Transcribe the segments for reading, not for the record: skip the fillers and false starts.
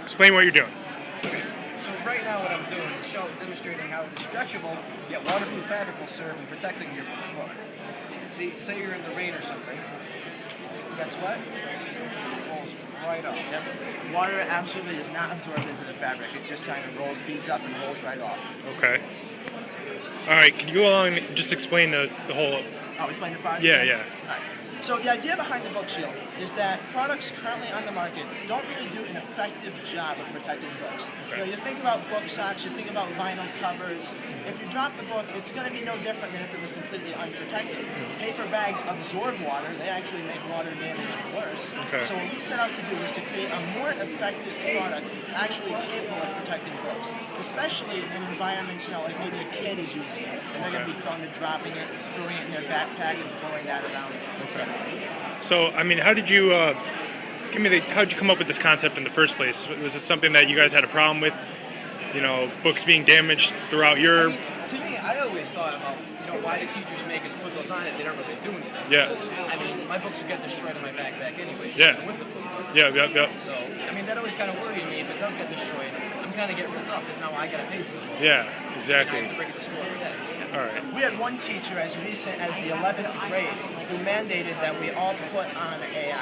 Explain what you're doing. So right now what I'm doing is demonstrating how the stretchable yet waterproof fabric will serve in protecting your book. See, say you're in the rain or something, it gets wet, it just rolls right off. Yep. Water absolutely is not absorbed into the fabric. It just kind of beads up and rolls right off. Okay. All right, can you go along and just explain the whole... Oh, explain the product? Yeah, again? yeah. All right. So the idea behind the book shield is that products currently on the market don't really do an effective job of protecting books. Okay. You think about book socks, you think about vinyl covers. If you drop the book, it's going to be no different than if it was completely unprotected. Paper bags absorb water. They actually make water damage worse. Okay. So what we set out to do is to create a more effective product actually capable of protecting books, especially in environments, like maybe a kid is using it, and they're going to be prone to dropping it, throwing it in their backpack, and throwing that around. Okay. So, I mean, how did you how'd you come up with this concept in the first place? Was it something that you guys had a problem with? Books being damaged throughout your... To me, I always thought about, why do teachers make us put those on if they don't really do anything? Yeah. Because, my books would get destroyed in my backpack anyways. Yeah. With the book. Yeah. So, that always kind of worried me. If it does get destroyed, I'm kind of getting ripped off because now I got to pay for the book. Yeah, And I exactly. have to bring it to school every day. All right. We had one teacher as recent as the 11th grade who mandated that we all put on a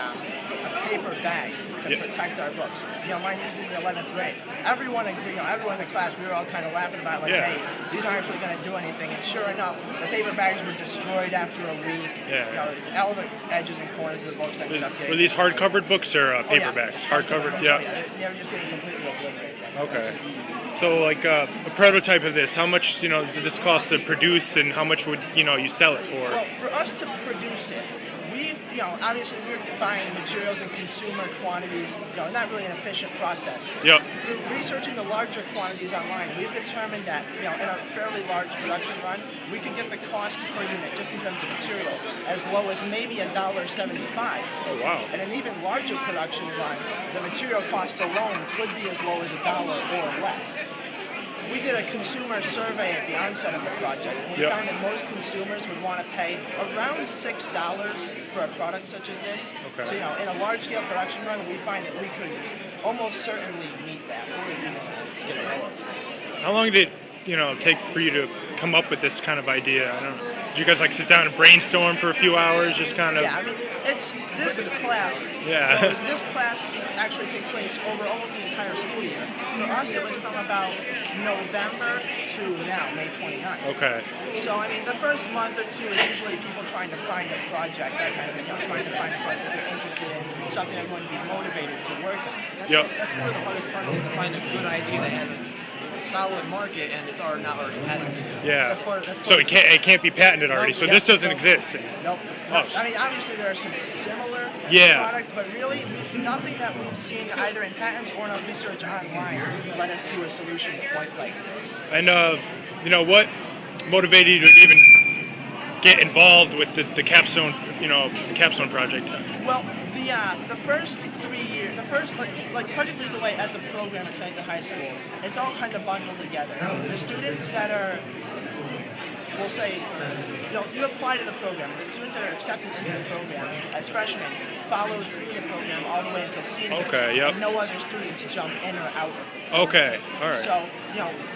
paper bag to protect our books. Mine used in the 11th grade. Everyone agreed, everyone in the class, we were all kind of laughing about it, hey, these aren't actually going to do anything. And sure enough, the paper bags were destroyed after a week. Yeah. All the edges and corners of the books ended up getting... Were these hard-covered books or paperbacks? Hard-covered, yeah. They were just getting completely obliterated. Okay. So, like a prototype of this, how much did this cost to produce, and how much would you sell it for? Well, for us to produce it, obviously we're buying materials in consumer quantities. Not really an efficient process. Yep. Through researching the larger quantities online, we've determined that in a fairly large production run, we could get the cost per unit, just in terms of materials, as low as maybe $1.75. Oh wow! And an even larger production run, the material costs alone could be as low as $1 or less. We did a consumer survey at the onset of the project, and we found that most consumers would want to pay around $6 for a product such as this. Okay. So, in a large-scale production run, we find that we could almost certainly meet that, or even get it lower. How long did it take for you to come up with this kind of idea? I don't know. Did you guys sit down and brainstorm for a few hours, just kind of? Yeah, it's this class. Yeah. This class actually takes place over almost the entire school year. For us, it was from about November to now, May 29th. Okay. So, the first month or two is usually people trying to find a project, that kind of thing, trying to find a project that they're interested in, something they're going to be motivated to work on. That's one of the hardest parts, is to find a good idea that has a solid market and it's not already patented. Yeah. That's part so it can't be patented already. So this doesn't exist. Nope. Oh. Obviously there are some similar products, but really nothing that we've seen either in patents or in our research online led us to a solution quite like this. And what motivated you to even get involved with the capstone, the capstone project? Well, the first 3 years, Project Lead the Way as a program at Southington High School, it's all kind of bundled together. The students that are, we'll say, you apply to the program. The students that are accepted into the program as freshmen follow through the program all the way until seniors. Okay, yep. And no other students jump in or out of it. Okay, all right. So,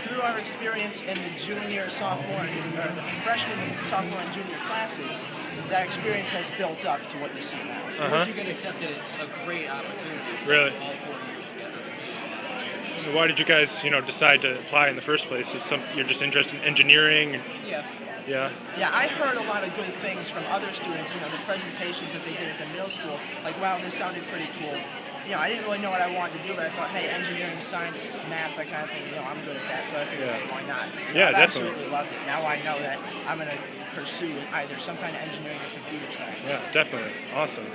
through our experience in the junior, sophomore, or the freshman, sophomore, and junior classes, that experience has built up to what you see now. Once you get accepted, it's a great opportunity. Really? All 4 years together. Amazing. So why did you guys, decide to apply in the first place? You're just interested in engineering? Yeah. Yeah. Yeah, I heard a lot of good things from other students, the presentations that they did at the middle school. Like, wow, this sounded pretty cool. I didn't really know what I wanted to do, but I thought, hey, engineering, science, math, that kind of thing, I'm good at that, so I figured, hey, why not? Yeah, I definitely. absolutely loved it. Now I know that I'm going to pursue either some kind of engineering or computer science. Yeah, definitely. Awesome.